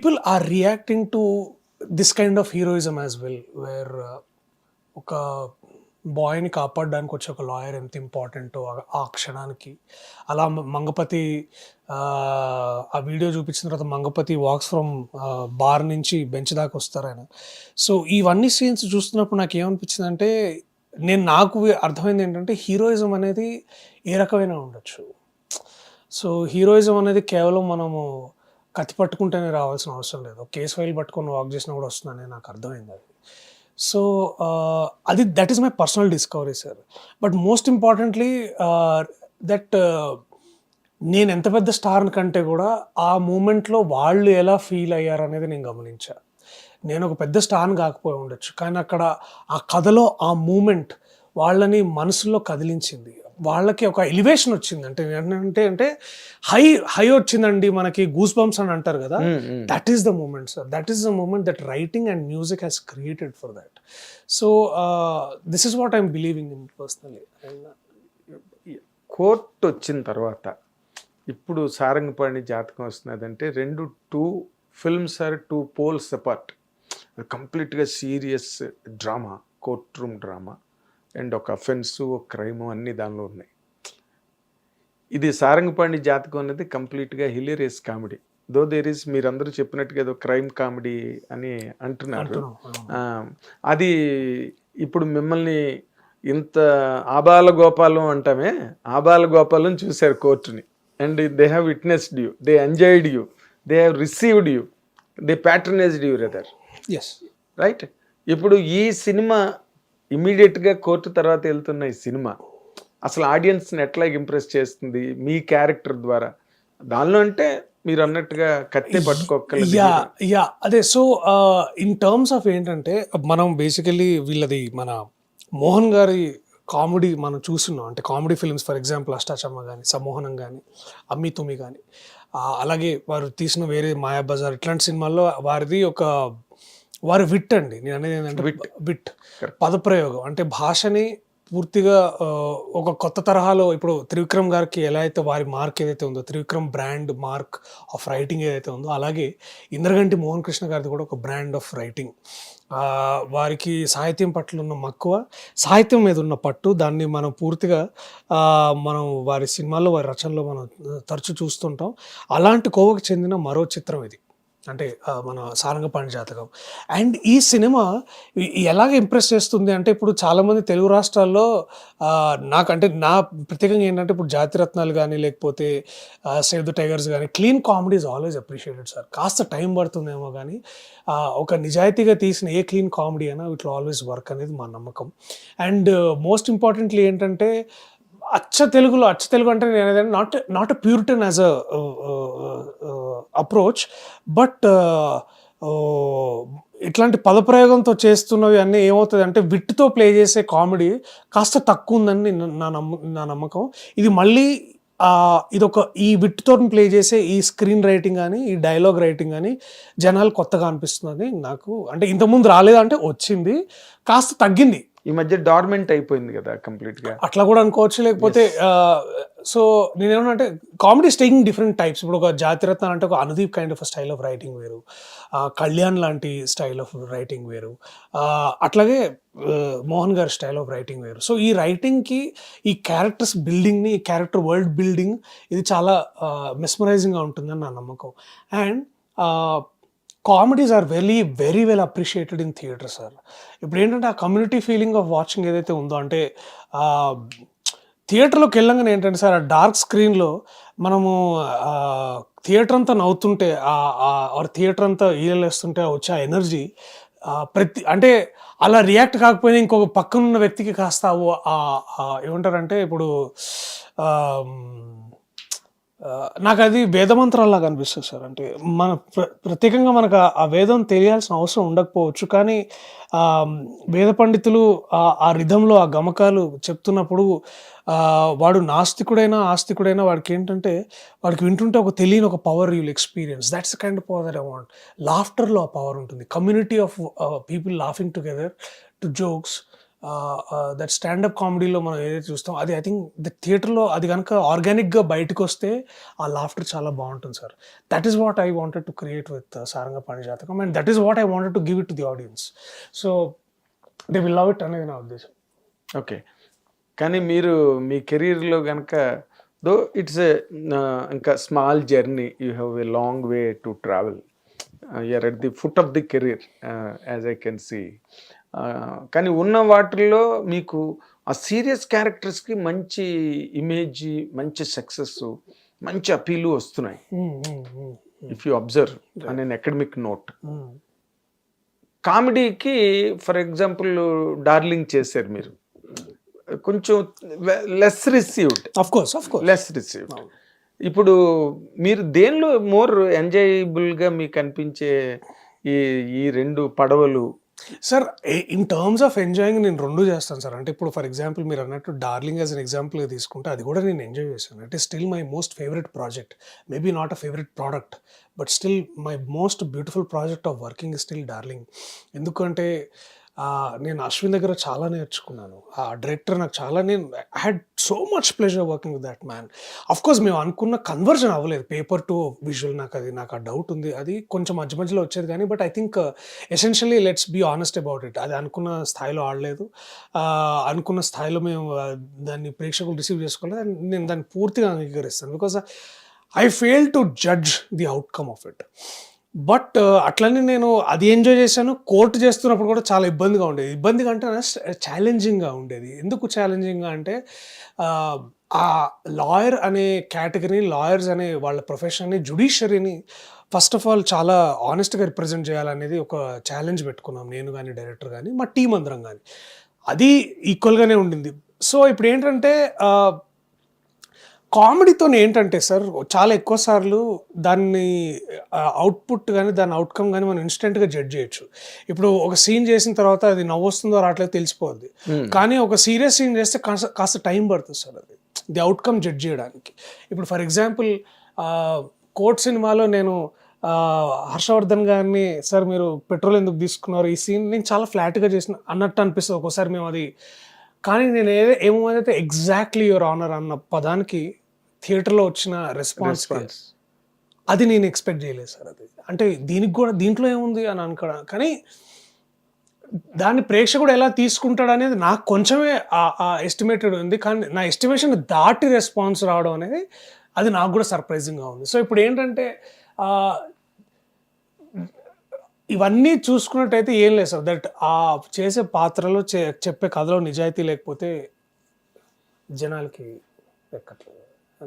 People are reacting to this kind of heroism as well, where ఒక బాయ్ని కాపాడడానికి వచ్చే ఒక లాయర్ ఎంత ఇంపార్టెంటో ఆ క్షణానికి. అలా మంగపతి ఆ వీడియో చూపించిన తర్వాత మంగపతి వాక్స్ ఫ్రమ్ బార్ నుంచి బెంచ్ దాకా వస్తారు ఆయన. సో ఇవన్నీ సీన్స్ చూస్తున్నప్పుడు నాకు ఏమనిపించిందంటే, నాకు అర్థమైంది ఏంటంటే హీరోయిజం అనేది ఏ రకమైన ఉండొచ్చు. సో హీరోయిజం అనేది కేవలం మనము కత్తి పట్టుకుంటేనే రావాల్సిన అవసరం లేదు. కేస్ ఫైల్ పట్టుకొని వాక్ చేసినా కూడా వస్తుందని నాకు అర్థమైంది అది. సో అది that is my personal discovery sir. But most importantly that నేను ఎంత పెద్ద స్టార్ కంటే కూడా ఆ మూమెంట్లో వాళ్ళు ఎలా ఫీల్ అయ్యారు అనేది నేను గమనించా. నేను ఒక పెద్ద స్టార్ని కాకపోయి ఉండొచ్చు, కానీ అక్కడ ఆ కథలో ఆ మూమెంట్ వాళ్ళని మనసులో కదిలించింది. వాళ్ళకి ఒక ఎలివేషన్ వచ్చింది. అంటే హై వచ్చిందండి మనకి, గూస్ బంప్స్ అని అంటారు కదా. That is the moment sir. That is the moment that writing and music has created for that. So this is what I'm believing in personally. Court వచ్చిన తర్వాత ఇప్పుడు సారంగపాణి జాతకం వస్తున్నదంటే two films are two poles apart. కంప్లీట్గా serious drama, court room drama and ఒక అఫెన్సు, ఒక crime అన్నీ దానిలో ఉన్నాయి. ఇది సారంగపాణి జాతకం అనేది కంప్లీట్గా hilarious comedy. Though there is, మీరందరూ చెప్పినట్టుగా ఏదో క్రైమ్ కామెడీ అని అంటున్నారు. అది ఇప్పుడు మిమ్మల్ని ఇంత ఆబాల గోపాలం అంటామే, ఆబాల గోపాలం చూశారు కోర్టుని. And they have witnessed you, they enjoyed you, they have received you, they patronized you rather. Yes right. ఇప్పుడు ఈ సినిమా ఇమీడియట్గా కోర్టు తర్వాత వెళ్తున్న ఈ సినిమా అసలు ఆడియన్స్ని ఎట్లా ఇంప్రెస్ చేస్తుంది మీ క్యారెక్టర్ ద్వారా? దానిలో అంటే మీరు అన్నట్టుగా కత్తి పట్టుకోగలరు. యా అదే. సో ఇన్ టర్మ్స్ ఆఫ్ ఏంటంటే, మనం బేసికలీ వీళ్ళది మన మోహన్ గారి కామెడీ మనం చూస్తున్నాం. అంటే comedy films for example Ashtachamma కానీ, సమ్మోహనం కానీ, అమ్మి తుమ్మి కానీ, అలాగే వారు తీసిన వేరే మాయాబజార్ ఇట్లాంటి సినిమాల్లో వారి విట్ అండి. నేను అనేది ఏంటంటే విట్ పదప్రయోగం, అంటే భాషని పూర్తిగా ఒక కొత్త తరహాలో. ఇప్పుడు త్రివిక్రమ్ గారికి ఎలా అయితే వారి మార్క్ ఏదైతే ఉందో, Trivikram brand mark of writing ఏదైతే ఉందో, అలాగే ఇంద్రగంటి మోహన్ కృష్ణ గారిది కూడా ఒక బ్రాండ్ ఆఫ్ రైటింగ్. వారికి సాహిత్యం పట్ల ఉన్న మక్కువ, సాహిత్యం మీద ఉన్న పట్టు, దాన్ని మనం పూర్తిగా మనం వారి సినిమాల్లో, వారి రచనలో మనం తరచూ చూస్తుంటాం. అలాంటి కోవకు చెందిన మరో చిత్రం ఇది, అంటే మన సారంగపాణి జాతకం. అండ్ ఈ సినిమా ఎలాగ ఇంప్రెస్ చేస్తుంది అంటే, ఇప్పుడు చాలామంది తెలుగు రాష్ట్రాల్లో నాకంటే నా ప్రత్యేకంగా ఏంటంటే, ఇప్పుడు జాతిరత్నాలు కానీ లేకపోతే సేవ్ ద టైగర్స్ కానీ, clean comedy is always appreciated sir. కాస్త టైం పడుతుందేమో కానీ ఒక నిజాయితీగా తీసిన ఏ క్లీన్ కామెడీ అయినా ఇట్ విల్ ఆల్వేస్ వర్క్ అనేది మా నమ్మకం. అండ్ మోస్ట్ ఇంపార్టెంట్లీ ఏంటంటే, అచ్చ తెలుగు అంటే నేను ఏదైనా not a Puritan as a approach, but ఇట్లాంటి పదప్రయోగంతో చేస్తున్నవి అన్నీ ఏమవుతుంది అంటే, విట్తో ప్లే చేసే కామెడీ కాస్త తక్కువ ఉందని నా నమ్మకం. ఇది మళ్ళీ ఈ విట్తో ప్లే చేసే ఈ స్క్రీన్ రైటింగ్ కానీ, ఈ డైలాగ్ రైటింగ్ కానీ జనాలు కొత్తగా అనిపిస్తుందని నాకు. అంటే ఇంతకుముందు రాలేదంటే వచ్చింది, కాస్త తగ్గింది. ఈ మధ్య డార్మెంట్ అయిపోయింది కదా కంప్లీట్గా, అట్లా కూడా అనుకోవచ్చు. లేకపోతే సో నేనేమన్నా కామెడీ టేకింగ్ డిఫరెంట్ టైప్స్. ఇప్పుడు ఒక జాతిరత్న అంటే ఒక Anudeep kind of style of writing వేరు, కళ్యాణ్ లాంటి స్టైల్ ఆఫ్ రైటింగ్ వేరు, అట్లాగే మోహన్ గారి స్టైల్ ఆఫ్ రైటింగ్ వేరు. సో ఈ రైటింగ్కి, ఈ క్యారెక్టర్స్ బిల్డింగ్ని, ఈ క్యారెక్టర్ వరల్డ్ బిల్డింగ్ ఇది చాలా మెస్మరైజింగ్గా ఉంటుందని నా నమ్మకం. And comedies are very well appreciated in theatre sir. ఇప్పుడు ఏంటంటే, ఆ కమ్యూనిటీ ఫీలింగ్ ఆఫ్ వాచింగ్ ఏదైతే ఉందో, అంటే థియేటర్లోకి వెళ్ళంగానే ఏంటంటే సార్, ఆ డార్క్ స్క్రీన్లో మనము థియేటర్ అంతా నవ్వుతుంటే, థియేటర్ అంతా ఈలలేస్తుంటే వచ్చే ఆ ఎనర్జీ, అంటే అలా రియాక్ట్ కాకపోయినా ఇంకొక పక్కనున్న వ్యక్తికి కాస్త ఏమంటారంటే, ఇప్పుడు నాకు అది వేదమంత్రాల్లాగా అనిపిస్తుంది సార్. అంటే మన ప్రత్యేకంగా మనకు ఆ వేదం తెలియాల్సిన అవసరం ఉండకపోవచ్చు, కానీ వేద పండితులు ఆ రిధంలో ఆ గమకాలు చెప్తున్నప్పుడు వాడు నాస్తికుడైనా ఆస్తికుడైనా వాడికి ఏంటంటే, వాడికి వింటుంటే ఒక తెలియని ఒక power you'll experience. That's the kind of power that I want. లాఫ్టర్లో ఆ పవర్ ఉంటుంది, community of people laughing together to jokes. That stand up కామెడీలో మనం ఏదైతే చూస్తాం అది ఐ థింక్ ద థియేటర్లో అది కనుక ఆర్గానిక్గా బయటకు వస్తే ఆ లాఫ్టర్ చాలా బాగుంటుంది sir. That is what I wanted to create with Sarangapani Jathakam, and that is what I wanted to give it to the audience. So they will love it అనేది నా ఉద్దేశం. ఓకే, కానీ మీరు మీ కెరీర్లో కనుక దో ఇట్స్ ఇంకా small journey, you have a long way to travel, you're at the foot of the career as I can see. కానీ ఉన్న వాటిల్లో మీకు ఆ సీరియస్ క్యారెక్టర్స్కి మంచి ఇమేజ్, మంచి సక్సెస్, మంచి అపీలు వస్తున్నాయి. If you observe on an academic note. కామెడీకి ఫర్ ఎగ్జాంపుల్ డార్లింగ్ చేశారు మీరు, కొంచెం less received, of course less received. ఇప్పుడు మీరు దేనిలో మోర్ ఎంజాయబుల్గా మీకు అనిపించే ఈ రెండు పడవలు? Sir in terms of enjoying నేను రెండు చేస్తాను సార్. అంటే ఇప్పుడు ఫర్ ఎగ్జాంపుల్ మీరు అన్నట్టు డార్లింగ్ యాజ్ అన్ ఎగ్జాంపుల్గా తీసుకుంటే అది కూడా నేను ఎంజాయ్ చేశాను. It is still my most favourite project, maybe not a favourite product, but still my most beautiful project of working still darling. ఎందుకంటే నేను అశ్విన్ దగ్గర చాలా నేర్చుకున్నాను. ఆ డైరెక్టర్ నాకు చాలా, నేను I had so much pleasure working with that man. Of course మేము అనుకున్న కన్వర్జన్ అవ్వలేదు పేపర్ టు విజువల్, నాకు ఆ డౌట్ ఉంది. అది కొంచెం మధ్య మధ్యలో వచ్చేది కానీ, but I think essentially let's be honest about it, అది అనుకున్న స్థాయిలో ఆడలేదు. అనుకున్న స్థాయిలో మేము దాన్ని ప్రేక్షకులు రిసీవ్ చేసుకోలేదు. అండ్ నేను దాన్ని పూర్తిగా అంగీకరిస్తాను, because I fail to judge the outcome of it. But అట్లనే నేను అది ఎంజాయ్ చేశాను. కోర్టు చేస్తున్నప్పుడు కూడా చాలా ఇబ్బందిగా ఉండేది. ఇబ్బందిగా అంటే ఛాలెంజింగ్గా ఉండేది. ఎందుకు ఛాలెంజింగ్గా అంటే ఆ లాయర్ అనే కేటగిరీ, లాయర్స్ అనే వాళ్ళ ప్రొఫెషన్ని, జుడిషియరీని ఫస్ట్ ఆఫ్ ఆల్ చాలా ఆనెస్ట్గా రిప్రజెంట్ చేయాలనేది ఒక ఛాలెంజ్ పెట్టుకున్నాం, నేను కానీ డైరెక్టర్ కానీ మా టీం అందరం కానీ. అది ఈక్వల్గానే ఉండింది. సో ఇప్పుడు ఏంటంటే కామెడీతో ఏంటంటే సార్ చాలా ఎక్కువ సార్లు దాన్ని అవుట్పుట్ కానీ దాని అవుట్కమ్ కానీ మనం ఇన్స్టెంట్గా జడ్జ్ చేయొచ్చు. ఇప్పుడు ఒక సీన్ చేసిన తర్వాత అది నవ్వు వస్తుందో రావట్లేదు తెలిసిపోద్ది. కానీ ఒక సీరియస్ సీన్ చేస్తే కాస్త టైం పడుతుంది సార్ అది ది అవుట్కమ్ జడ్జ్ చేయడానికి. ఇప్పుడు ఫర్ ఎగ్జాంపుల్ కోర్ట్ సినిమాలో నేను హర్షవర్ధన్ గారిని, సార్ మీరు పెట్రోల్ ఎందుకు తీసుకున్నారు, ఈ సీన్ నేను చాలా ఫ్లాట్గా చేసిన అన్నట్టు అనిపిస్తుంది ఒక్కోసారి మేము అది. కానీ నేను ఏమైతే ఎగ్జాక్ట్లీ యువర్ ఆనర్ అన్న పదానికి థియేటర్లో వచ్చిన రెస్పాన్స్ అది నేను ఎక్స్పెక్ట్ చేయలేదు సార్. అది అంటే దీనికి కూడా దీంట్లో ఏముంది అని అనుకోవడం, కానీ దాన్ని ప్రేక్షకుడు ఎలా తీసుకుంటాడు అనేది నాకు కొంచెమే ఆ ఎస్టిమేటెడ్ ఉంది. కానీ నా ఎస్టిమేషన్ దాటి రెస్పాన్స్ రావడం అనేది అది నాకు కూడా సర్ప్రైజింగ్గా ఉంది. సో ఇప్పుడు ఏంటంటే ఇవన్నీ చూసుకున్నట్టయితే ఏం లేదు సార్, దట్ ఆ చేసే పాత్రలో చెప్పే కథలో నిజాయితీ లేకపోతే జనాలకి ఎక్కట్లేదు.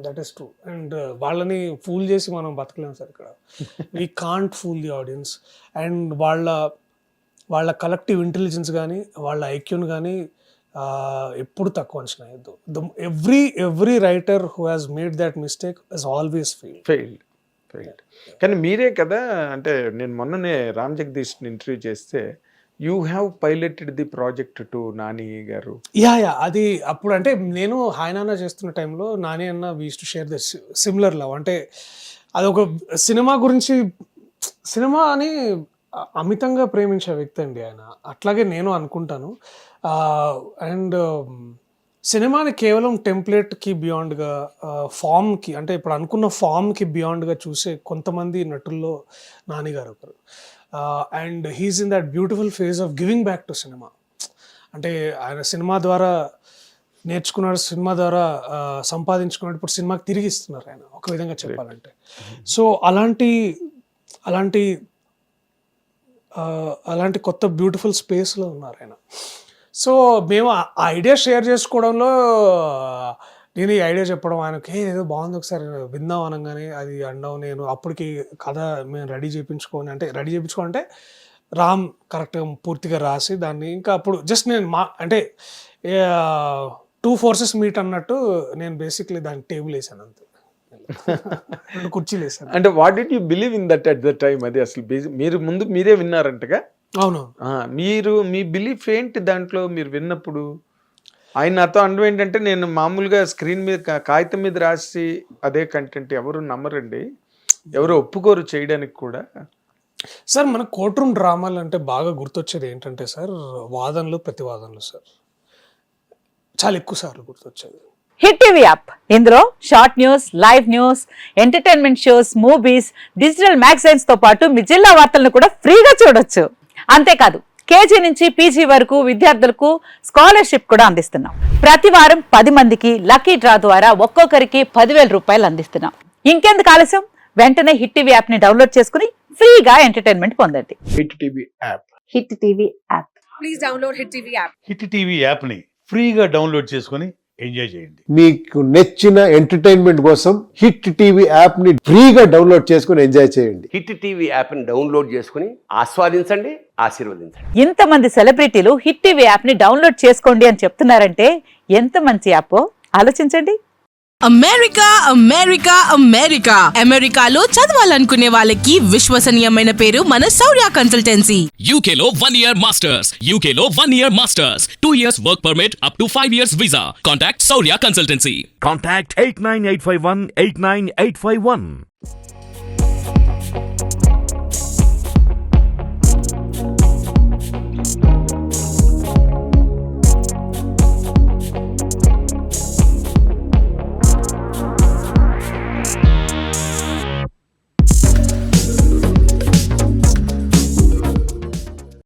That is true. అండ్ వాళ్ళని ఫూల్ చేసి మనం బతకలేము సార్ ఇక్కడ. We can't fool the audience. And వాళ్ళ కలెక్టివ్ ఇంటెలిజెన్స్ కానీ వాళ్ళ ఐక్యూని కానీ ఎప్పుడు తక్కువ అంచనా వేయద్దు. Every writer who has made that mistake has always failed. కానీ మీరే కదా, అంటే నేను మొన్ననే రామ్ జగదీష్ని ఇంటర్వ్యూ చేస్తే you have piloted the project to Nani garu. Yeah అది అప్పుడు అంటే నేను హాయ్ నాన్న చేస్తున్న టైంలో నాని అన్న we used to share this similar love. అంటే అదొక సినిమా గురించి, సినిమా అని అమితంగా ప్రేమించే వ్యక్తి అండి ఆయన. అట్లాగే నేను అనుకుంటాను. అండ్ సినిమాని కేవలం టెంప్లెట్కి బియాండ్గా, ఫామ్కి, అంటే ఇప్పుడు అనుకున్న ఫామ్కి బియాండ్గా చూసే కొంతమంది నటుల్లో నాని గారు ఒకరు. And he is in that beautiful phase of giving back to cinema. అంటే ఆయన సినిమా ద్వారా నేర్చుకున్నాడు, సినిమా ద్వారా సంపాదించుకున్నాడు, ఇప్పుడు సినిమాకి తిరిగి ఇస్తున్నారు ఆయన ఒక విధంగా చెప్పాలంటే. సో అలాంటి కొత్త బ్యూటిఫుల్ స్పేస్లో ఉన్నారు ఆయన. సో మేము ఆ ఐడియా షేర్ చేసుకోవడంలో నేను ఈ ఐడియా చెప్పడం ఆయనకి ఏదో బాగుంది ఒకసారి విందాం అనగానే అది అనడం, నేను అప్పటికి కథ మేము రెడీ చేయించుకోవాలంటే రామ్ కరెక్ట్గా పూర్తిగా రాసి దాన్ని ఇంకా అప్పుడు జస్ట్ నేను అంటే 2 forces మీట్ అన్నట్టు నేను బేసిక్లీ దాన్ని టేబుల్ వేసాను అంతే, 2 కుర్చీలు వేసాను. అంటే what did you believe in that at the time? అది అసలు మీరు ముందు మీరే విన్నారంటగా? అవును. మీరు మీ బిలీఫ్ ఏంటి దాంట్లో మీరు విన్నప్పుడు? ఆయన నాతో అనడం ఏంటంటే, నేను మామూలుగా స్క్రీన్ మీద కాగితం మీద రాసి అదే కంటెంట్ ఎవరు నమ్మరండి, ఎవరు ఒప్పుకోరు చేయడానికి కూడా. సార్ మన కోర్ట్ రూమ్ డ్రామాలు అంటే బాగా గుర్తొచ్చేది ఏంటంటే సార్ వాదనలు ప్రతివాదనలు సార్. చాలా ఎక్కువ సార్లు గుర్తొచ్చేది. హిట్ టీవీ యాప్, ఇందులో short news, live news, entertainment shows, movies, digital magazines తో పాటు మీ జిల్లా వార్తలను కూడా ఫ్రీగా చూడొచ్చు. అంతేకాదు కేజీ నుంచి పీజీ వరకు విద్యార్థులకు స్కాలర్షిప్ కూడా అందిస్తున్నాం. ప్రతి వారం 10 మందికి లక్కీ డ్రా ద్వారా ఒక్కొక్కరికి 10,000 రూపాయలు అందిస్తున్నాం. ఇంకెందుకు ఆలస్యం, వెంటనే హిట్ టీవీ యాప్ ని డౌన్లోడ్ చేసుకుని ఫ్రీగా ఎంటర్టైన్మెంట్ పొందండి. Hit TV app. Hit TV app. Please download Hit TV app. Hit TV యాప్ని ఫ్రీగా డౌన్లోడ్ చేసుకొని ఎంజాయ్ చేయండి. మీకు నచ్చిన ఎంటర్టైన్మెంట్ కోసం హిట్ టీవీ యాప్ ని ఫ్రీగా డౌన్లోడ్ చేసుకుని ఎంజాయ్ చేయండి. హిట్ టీవీ యాప్ని డౌన్లోడ్ చేసుకుని ఆస్వాదించండి, ఆశీర్వదించండి. ఇంతమంది సెలబ్రిటీలు హిట్ టీవీ యాప్ ని డౌన్లోడ్ చేసుకోండి అని చెప్తున్నారంటే ఎంత మంచి యాప్ ఆలోచించండి. అమెరికా అమెరికా అమెరికా అమెరికాలో చదవాలనుకునే వాళ్ళకి విశ్వసనీయమైన పేరు మన శౌర్య కన్సల్టెన్సీ. UK లో 1 year masters. UK లో 1 year masters. 2 years work permit up to 5 years visa. Contact Saurya Consultancy. Contact 89851 89851.